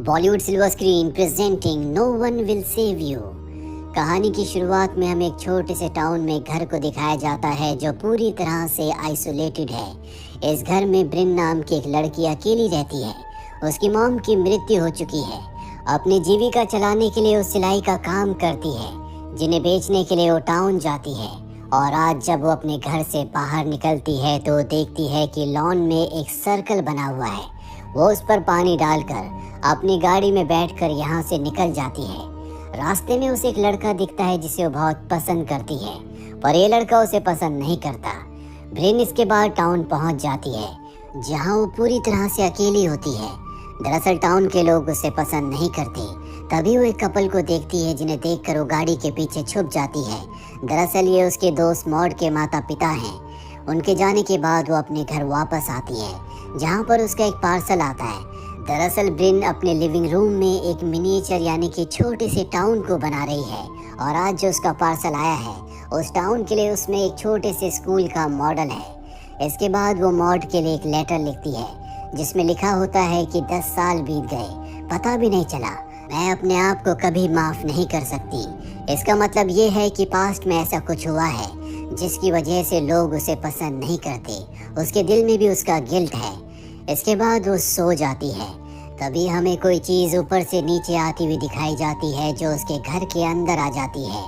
Bollywood silver screen presenting no one will save you. कहानी की शुरुआत में हमें एक छोटे से टाउन में घर को दिखाया जाता है जो पूरी तरह से आइसोलेटेड है। इस घर में ब्रिन नाम की एक लड़की अकेली रहती है। उसकी मॉम की मृत्यु हो चुकी है। अपनी जीविका चलाने के लिए वो सिलाई का काम करती है, जिन्हें बेचने के लिए वो टाउन जाती है। और आज जब वो अपने घर से बाहर निकलती है तो देखती है कि लॉन में एक सर्कल बना हुआ है। वो उस पर पानी डालकर अपनी गाड़ी में बैठकर यहाँ से निकल जाती है। रास्ते में उसे एक लड़का दिखता है जिसे वो बहुत पसंद करती है, पर ये लड़का उसे पसंद नहीं करता। ब्रिन इसके बाद टाउन पहुँच जाती है, जहाँ वो पूरी तरह से अकेली होती है। दरअसल टाउन के लोग उसे पसंद नहीं करते। तभी वो एक कपल को देखती है, जिन्हें देखकर वो गाड़ी के पीछे छुप जाती है। दरअसल ये उसके दोस्त मॉड के माता पिता हैं। उनके जाने के बाद वो अपने घर वापस आती है, जहाँ पर उसका एक पार्सल आता है। दरअसल ब्रिन अपने लिविंग रूम में एक मिनिएचर यानी कि छोटे से टाउन को बना रही है। और आज जो उसका पार्सल आया है उस टाउन के लिए उसमें एक छोटे से स्कूल का मॉडल है। इसके बाद वो मॉड के लिए एक लेटर लिखती है, जिसमें लिखा होता है कि 10 साल बीत गए, पता भी नहीं चला। मैं अपने आप को कभी माफ़ नहीं कर सकती। इसका मतलब ये है कि पास्ट में ऐसा कुछ हुआ है जिसकी वजह से लोग उसे पसंद नहीं करते। उसके दिल में भी उसका गिल्ट है। इसके बाद वो सो जाती है। तभी हमें कोई चीज़ ऊपर से नीचे आती हुई दिखाई जाती है, जो उसके घर के अंदर आ जाती है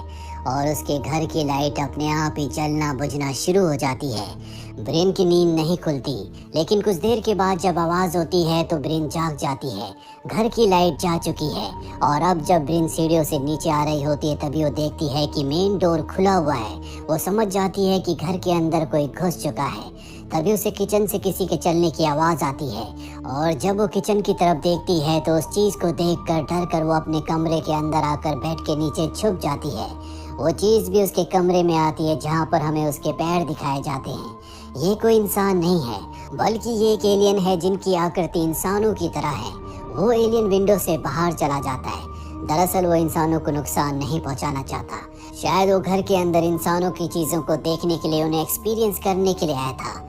और उसके घर की लाइट अपने आप ही जलना बुझना शुरू हो जाती है। ब्रिन की नींद नहीं खुलती, लेकिन कुछ देर के बाद जब आवाज़ होती है तो ब्रिन जाग जाती है। घर की लाइट जा चुकी है और अब जब ब्रिन सीढ़ियों से नीचे आ रही होती है तभी वो देखती है कि मेन डोर खुला हुआ है। वो समझ जाती है कि घर के अंदर कोई घुस चुका है। तभी उसे किचन से किसी के चलने की आवाज़ आती है और जब वो किचन की तरफ देखती है तो उस चीज़ को देखकर डर कर वो अपने कमरे के अंदर आकर बेड के नीचे छुप जाती है। वो चीज़ भी उसके कमरे में आती है, जहाँ पर हमें उसके पैर दिखाए जाते हैं। ये कोई इंसान नहीं है, बल्कि ये एक एलियन है जिनकी आकृति इंसानों की तरह है। वो एलियन विंडो से बाहर चला जाता है। दरअसल वो इंसानों को नुकसान नहीं पहुंचाना चाहता। शायद वो घर के अंदर इंसानों की चीज़ों को देखने के लिए, उन्हें एक्सपीरियंस करने के लिए आया था।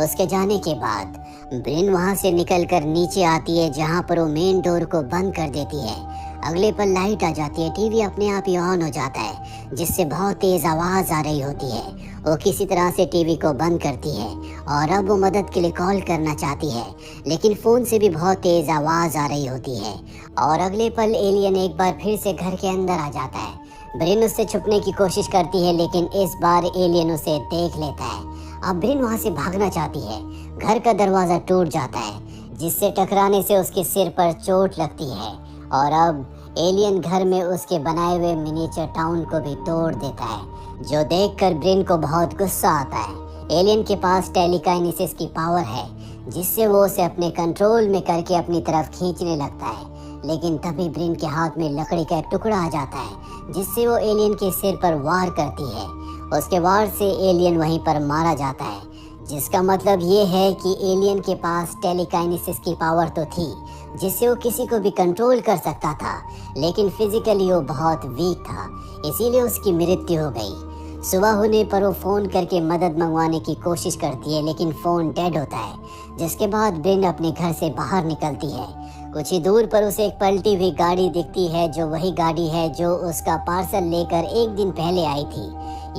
उसके जाने के बाद ब्रिन वहाँ से निकलकर नीचे आती है, जहाँ पर वो मेन डोर को बंद कर देती है। अगले पल लाइट आ जाती है, टीवी अपने आप ही ऑन हो जाता है, जिससे बहुत तेज़ आवाज़ आ रही होती है। वो किसी तरह से टीवी को बंद करती है और अब वो मदद के लिए कॉल करना चाहती है, लेकिन फ़ोन से भी बहुत तेज़ आवाज़ आ रही होती है। और अगले पल एलियन एक बार फिर से घर के अंदर आ जाता है। ब्रिन उससे छुपने की कोशिश करती है, लेकिन इस बार एलियन उसे देख लेता है। अब ब्रिन वहाँ से भागना चाहती है। घर का दरवाज़ा टूट जाता है, जिससे टकराने से उसके सिर पर चोट लगती है और अब एलियन घर में उसके बनाए हुए मिनिएचर टाउन को भी तोड़ देता है, जो देखकर ब्रिन को बहुत गुस्सा आता है। एलियन के पास टेलीकाइनेसिस की पावर है, जिससे वो उसे अपने कंट्रोल में करके अपनी तरफ खींचने लगता है। लेकिन तभी ब्रिन के हाथ में लकड़ी का एक टुकड़ा आ जाता है, जिससे वो एलियन के सिर पर वार करती है। उसके वार से एलियन वहीं पर मारा जाता है, जिसका मतलब ये है कि एलियन के पास टेलीकाइनेसिस की पावर तो थी, जिससे वो किसी को भी कंट्रोल कर सकता था, लेकिन फिजिकली वो बहुत वीक था, इसीलिए उसकी मृत्यु हो गई। सुबह होने पर वो फ़ोन करके मदद मंगवाने की कोशिश करती है, लेकिन फ़ोन डेड होता है। जिसके बाद ब्रिन अपने घर से बाहर निकलती है। कुछ ही दूर पर उसे एक पलटी हुई गाड़ी दिखती है, जो वही गाड़ी है जो उसका पार्सल लेकर एक दिन पहले आई थी।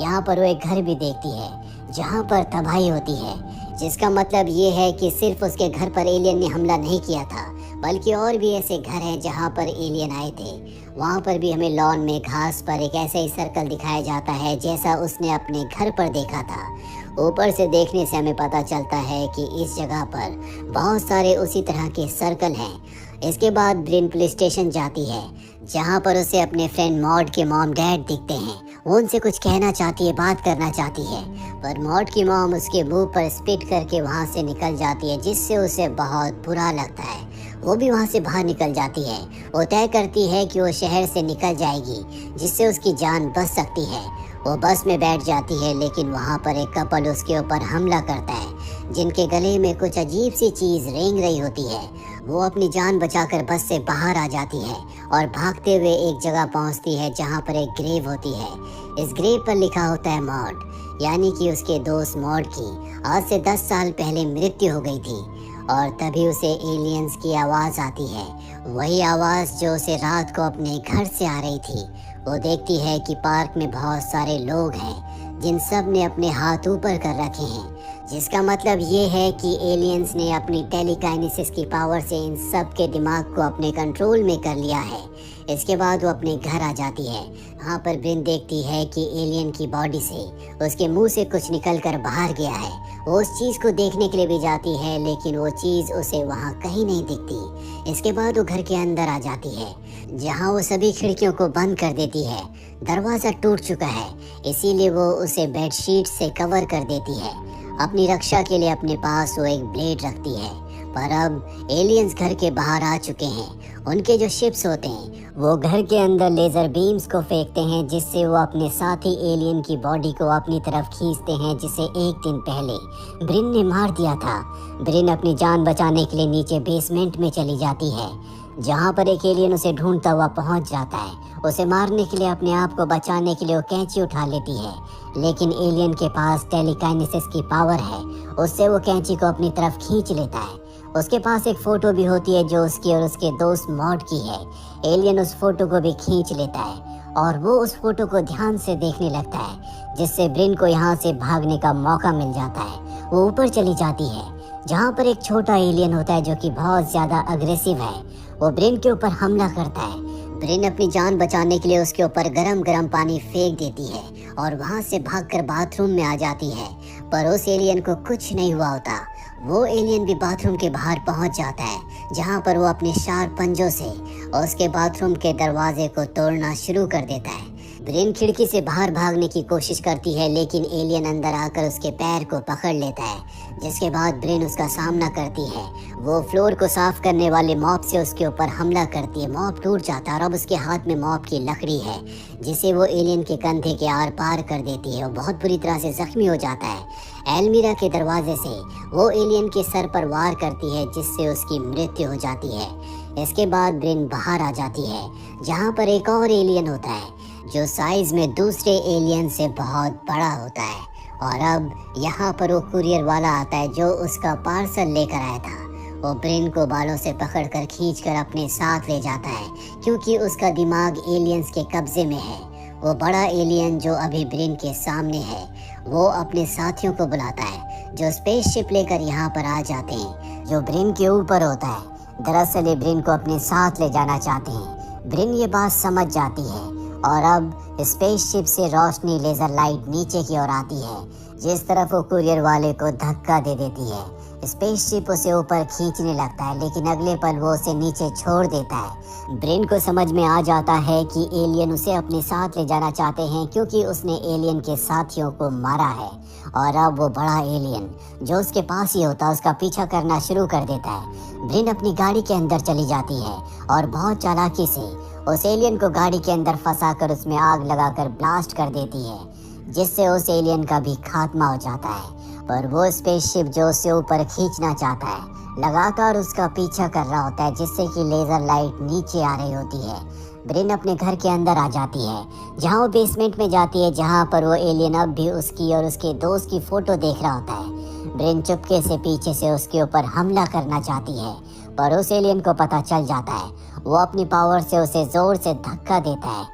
यहाँ पर वो एक घर भी देखती है, जहाँ पर तबाही होती है, जिसका मतलब ये है कि सिर्फ उसके घर पर एलियन ने हमला नहीं किया था, बल्कि और भी ऐसे घर हैं जहाँ पर एलियन आए थे। वहाँ पर भी हमें लॉन में घास पर एक ऐसा ही सर्कल दिखाया जाता है, जैसा उसने अपने घर पर देखा था। ऊपर से देखने से हमें पता चलता है कि इस जगह पर बहुत सारे उसी तरह के सर्कल हैं। इसके बाद ब्रिन पुलिस स्टेशन जाती है, जहाँ पर उसे अपने फ्रेंड मॉड के मॉम डैड दिखते हैं। वो उनसे कुछ कहना चाहती है, बात करना चाहती है, पर मॉड की मॉम उसके मुंह पर स्पिट करके वहाँ से निकल जाती है, जिससे उसे बहुत बुरा लगता है। वो भी वहाँ से बाहर निकल जाती है। वो तय करती है कि वो शहर से निकल जाएगी, जिससे उसकी जान बच सकती है। वो बस में बैठ जाती है, लेकिन वहाँ पर एक कपल उसके ऊपर हमला करता है, जिनके गले में कुछ अजीब सी चीज़ रेंग रही होती है। वो अपनी जान बचाकर बस से बाहर आ जाती है और भागते हुए एक जगह पहुँचती है, जहाँ पर एक ग्रेव होती है। इस ग्रेव पर लिखा होता है मॉड, यानी कि उसके दोस्त मॉड की आज से 10 साल पहले मृत्यु हो गई थी। और तभी उसे एलियंस की आवाज़ आती है वही आवाज़ जो उसे रात को अपने घर से आ रही थी। वो देखती है कि पार्क में बहुत सारे लोग हैं जिन सब ने अपने हाथ ऊपर कर रखे हैं, जिसका मतलब ये है कि एलियंस ने अपनी टेलीकाइनेसिस की पावर से इन सब के दिमाग को अपने कंट्रोल में कर लिया है। इसके बाद वो अपने घर आ जाती है। वहाँ पर ब्रिन देखती है कि एलियन की बॉडी से उसके मुंह से कुछ निकल कर बाहर गया है। वो उस चीज़ को देखने के लिए भी जाती है, लेकिन वो चीज़ उसे वहाँ कहीं नहीं दिखती। इसके बाद वो घर के अंदर आ जाती है, जहाँ वो सभी खिड़कियों को बंद कर देती है। दरवाज़ा टूट चुका है, इसीलिए वो उसे बेडशीट से कवर कर देती है। अपनी रक्षा के लिए अपने पास वो एक ब्लेड रखती है। पर अब एलियंस घर के बाहर आ चुके हैं। उनके जो शिप्स होते हैं वो घर के अंदर लेज़र बीम्स को फेंकते हैं, जिससे वो अपने साथी एलियन की बॉडी को अपनी तरफ खींचते हैं, जिसे एक दिन पहले ब्रिन ने मार दिया था। ब्रिन अपनी जान बचाने के लिए नीचे बेसमेंट में चली जाती है, जहाँ पर एक एलियन उसे ढूंढता हुआ पहुँच जाता है। उसे मारने के लिए अपने आप को बचाने के लिए वो कैंची उठा लेती है, लेकिन एलियन के पास टेलीकाइनेसिस की पावर है। उससे वो कैंची को अपनी तरफ खींच लेता है। उसके पास एक फ़ोटो भी होती है जो उसकी और उसके दोस्त मॉड की है। एलियन उस फोटो को भी खींच लेता है और वो उस फोटो को ध्यान से देखने लगता है, जिससे ब्रिन को यहाँ से भागने का मौका मिल जाता है। वो ऊपर चली जाती है, जहाँ पर एक छोटा एलियन होता है जो कि बहुत ज़्यादा अग्रेसिव है। वो ब्रिन के ऊपर हमला करता है। ब्रिन अपनी जान बचाने के लिए उसके ऊपर गरम गरम पानी फेंक देती है और वहाँ से भागकर बाथरूम में आ जाती है। पर उस एलियन को कुछ नहीं हुआ होता। वो एलियन भी बाथरूम के बाहर पहुंच जाता है, जहां पर वो अपने शार्प पंजों से उसके बाथरूम के दरवाजे को तोड़ना शुरू कर देता है। ब्रिन खिड़की से बाहर भागने की कोशिश करती है, लेकिन एलियन अंदर आकर उसके पैर को पकड़ लेता है, जिसके बाद ब्रिन उसका सामना करती है। वो फ्लोर को साफ करने वाले मॉप से उसके ऊपर हमला करती है। मॉप टूट जाता है और अब उसके हाथ में मॉप की लकड़ी है, जिसे वो एलियन के कंधे के आर पार कर देती है। वो बहुत बुरी तरह से जख्मी हो जाता है। एल्मीरा के दरवाजे से वो एलियन के सर पर वार करती है, जिससे उसकी मृत्यु हो जाती है। इसके बाद ब्रिन बाहर आ जाती है, जहाँ पर एक और एलियन होता है जो साइज में दूसरे एलियन से बहुत बड़ा होता है। और अब यहाँ पर वो कुरियर वाला आता है जो उसका पार्सल लेकर आया था। वो ब्रिन को बालों से पकड़कर खींचकर अपने साथ ले जाता है, क्योंकि उसका दिमाग एलियंस के कब्जे में है। वो बड़ा एलियन जो अभी ब्रिन के सामने है, वो अपने साथियों को बुलाता है जो स्पेसशिप लेकर यहाँ पर आ जाते हैं, जो ब्रिन के ऊपर होता है। दरअसल ये ब्रिन को अपने साथ ले जाना चाहते हैं। ब्रिन ये बात समझ जाती है और अब स्पेसशिप से रोशनी लेज़र लाइट नीचे की ओर आती है, जिस तरफ वो कुरियर वाले को धक्का दे देती है। स्पेसशिप उसे ऊपर खींचने लगता है, लेकिन अगले पल वो उसे नीचे छोड़ देता है। ब्रिन को समझ में आ जाता है कि एलियन उसे अपने साथ ले जाना चाहते हैं, क्योंकि उसने एलियन के साथियों को मारा है। और अब वो बड़ा एलियन जो उसके पास ही होता है उसका पीछा करना शुरू कर देता है। ब्रिन अपनी गाड़ी के अंदर चली जाती है और बहुत चालाकी से उस एलियन को गाड़ी के अंदर फंसाकर उसमें आग लगाकर ब्लास्ट कर देती है, जिससे उस एलियन का भी खात्मा हो जाता है। पर वो स्पेसशिप जो उसे ऊपर खींचना चाहता है लगातार उसका पीछा कर रहा होता है, जिससे कि लेज़र लाइट नीचे आ रही होती है। ब्रिन अपने घर के अंदर आ जाती है, जहाँ वो बेसमेंट में जाती है, जहाँ पर वो एलियन अब भी उसकी और उसके दोस्त की फोटो देख रहा होता है। ब्रिन चुपके से पीछे से उसके ऊपर हमला करना चाहती है, पर उस एलियन को पता चल जाता है। वो अपनी पावर से उसे जोर से धक्का देता है,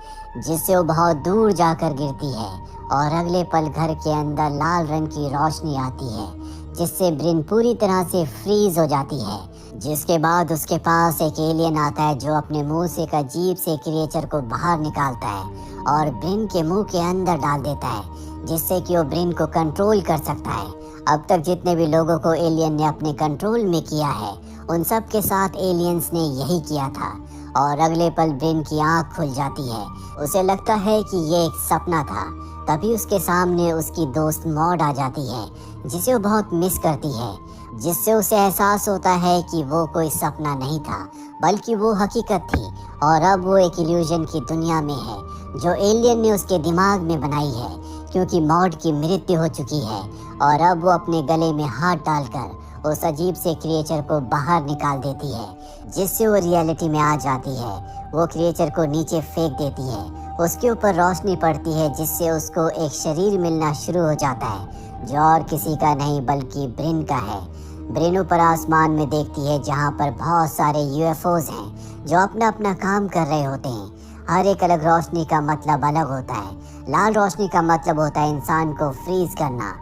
जिससे वो बहुत दूर जाकर गिरती है और अगले पल घर के अंदर लाल रंग की रोशनी आती है, जिससे ब्रिन पूरी तरह से फ्रीज हो जाती है। जिसके बाद उसके पास एक एलियन आता है जो अपने मुंह से एक अजीब से क्रिएचर को बाहर निकालता है और ब्रिन के मुंह के अंदर डाल देता है, जिससे कि वो ब्रिन को कंट्रोल कर सकता है। अब तक जितने भी लोगों को एलियन ने अपने कंट्रोल में किया है, उन सब के साथ एलियंस ने यही किया था। और अगले पल ब्रिन की आंख खुल जाती है। उसे लगता है कि ये एक सपना था। तभी उसके सामने उसकी दोस्त मॉड आ जाती है, जिसे वो बहुत मिस करती है, जिससे उसे एहसास होता है कि वो कोई सपना नहीं था, बल्कि वो हकीकत थी। और अब वो एक इल्यूजन की दुनिया में है जो एलियन ने उसके दिमाग में बनाई है, क्योंकि मॉड की मृत्यु हो चुकी है। और अब वो अपने गले में हाथ डालकर उस अजीब से क्रिएचर को बाहर निकाल देती है, जिससे वो रियलिटी में आ जाती है। वो क्रिएचर को नीचे फेंक देती है। उसके ऊपर रोशनी पड़ती है, जिससे उसको एक शरीर मिलना शुरू हो जाता है, जो और किसी का नहीं बल्कि ब्रिन का है। ब्रिन ऊपर आसमान में देखती है जहाँ पर बहुत सारे यूएफओज हैं जो अपना अपना काम कर रहे होते हैं। हर एक अलग रोशनी का मतलब अलग होता है। लाल रोशनी का मतलब होता है इंसान को फ्रीज करना।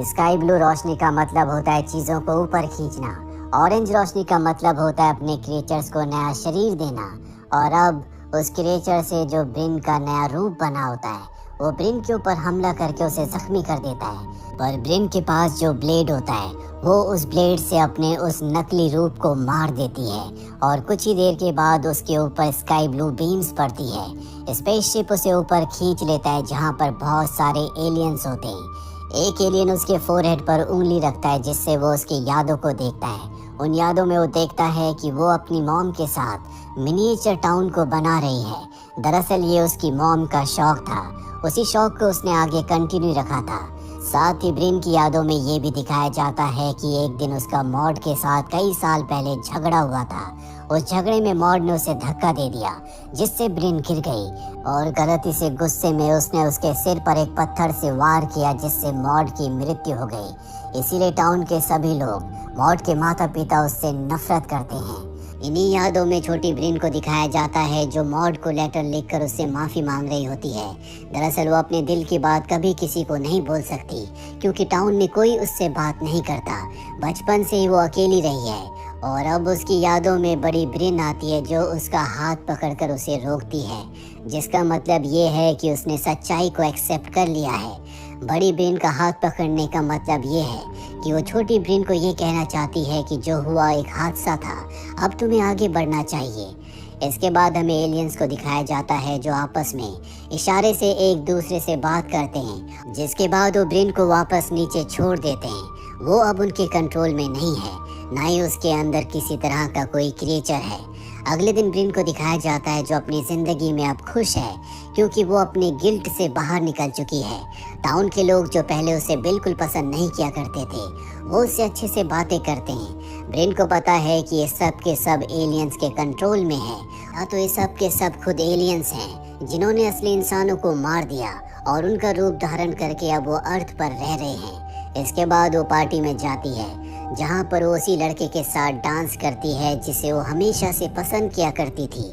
स्काई ब्लू रोशनी का मतलब होता है चीज़ों को ऊपर खींचना। ऑरेंज रोशनी का मतलब होता है अपने क्रिएचर्स को नया शरीर देना। और अब उस क्रिएचर से जो ब्रिन का नया रूप बना होता है वो ब्रिन के ऊपर हमला करके उसे जख्मी कर देता है। पर ब्रिन के पास जो ब्लेड होता है वो उस ब्लेड से अपने उस नकली रूप को मार देती है और कुछ ही देर के बाद उसके ऊपर स्काई ब्लू बीम्स पड़ती है। स्पेसशिप उसे ऊपर खींच लेता है जहाँ पर बहुत सारे एलियंस होते हैं। एक एलियन उसके फोरहेड पर उंगली रखता है जिससे वो उसकी यादों को देखता है। उन यादों में वो देखता है कि वो अपनी मॉम के साथ मिनिएचर टाउन को बना रही है। दरअसल ये उसकी मॉम का शौक था। उसी शौक को उसने आगे कंटिन्यू रखा था। साथ ही ब्रिन की यादों में ये भी दिखाया जाता है कि एक दिन उसका मॉड के साथ कई साल पहले झगड़ा हुआ था। उस झगड़े में मॉड ने उसे धक्का दे दिया जिससे ब्रिन गिर गई और गलती से गुस्से में उसने उसके सिर पर एक पत्थर से वार किया जिससे मॉड की मृत्यु हो गई। इसीलिए टाउन के सभी लोग मॉड के माता पिता उससे नफरत करते हैं। इन्हीं यादों में छोटी ब्रिन को दिखाया जाता है जो मॉड को लेटर लिखकर उससे माफ़ी मांग रही होती है। दरअसल वो अपने दिल की बात कभी किसी को नहीं बोल सकती क्योंकि टाउन में कोई उससे बात नहीं करता। बचपन से ही वो अकेली रही है और अब उसकी यादों में बड़ी ब्रिन आती है जो उसका हाथ पकड़कर उसे रोकती है, जिसका मतलब ये है कि उसने सच्चाई को एक्सेप्ट कर लिया है। बड़ी ब्रिन का हाथ पकड़ने का मतलब ये है कि वो छोटी ब्रिन को ये कहना चाहती है कि जो हुआ एक हादसा था, अब तुम्हें आगे बढ़ना चाहिए। इसके बाद हमें एलियंस को दिखाया जाता है जो आपस में इशारे से एक दूसरे से बात करते हैं, जिसके बाद वो ब्रिन को वापस नीचे छोड़ देते हैं। वो अब उनके कंट्रोल में नहीं है, ना ही उसके अंदर किसी तरह का कोई क्रिएचर है। अगले दिन ब्रिन को दिखाया जाता है जो अपनी ज़िंदगी में अब खुश है क्योंकि वो अपने गिल्ट से बाहर निकल चुकी है। टाउन के लोग जो पहले उसे बिल्कुल पसंद नहीं किया करते थे वो उससे अच्छे से बातें करते हैं। ब्रिन को पता है कि ये सब के सब एलियंस के कंट्रोल में है, या तो ये सब के सब खुद एलियंस हैं जिन्होंने असली इंसानों को मार दिया और उनका रूप धारण करके अब वो अर्थ पर रह रहे हैं। इसके बाद वो पार्टी में जाती है जहाँ पर वो उसी लड़के के साथ डांस करती है जिसे वो हमेशा से पसंद किया करती थी।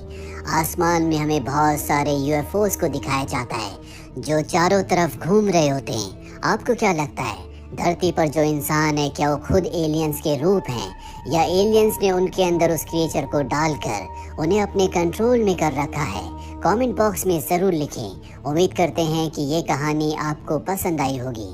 आसमान में हमें बहुत सारे यूएफओज को दिखाया जाता है जो चारों तरफ घूम रहे होते हैं। आपको क्या लगता है, धरती पर जो इंसान है क्या वो खुद एलियंस के रूप हैं या एलियंस ने उनके अंदर उस क्रिएचर को डालकर उन्हें अपने कंट्रोल में कर रखा है? कमेंट बॉक्स में ज़रूर लिखें। उम्मीद करते हैं कि ये कहानी आपको पसंद आई होगी।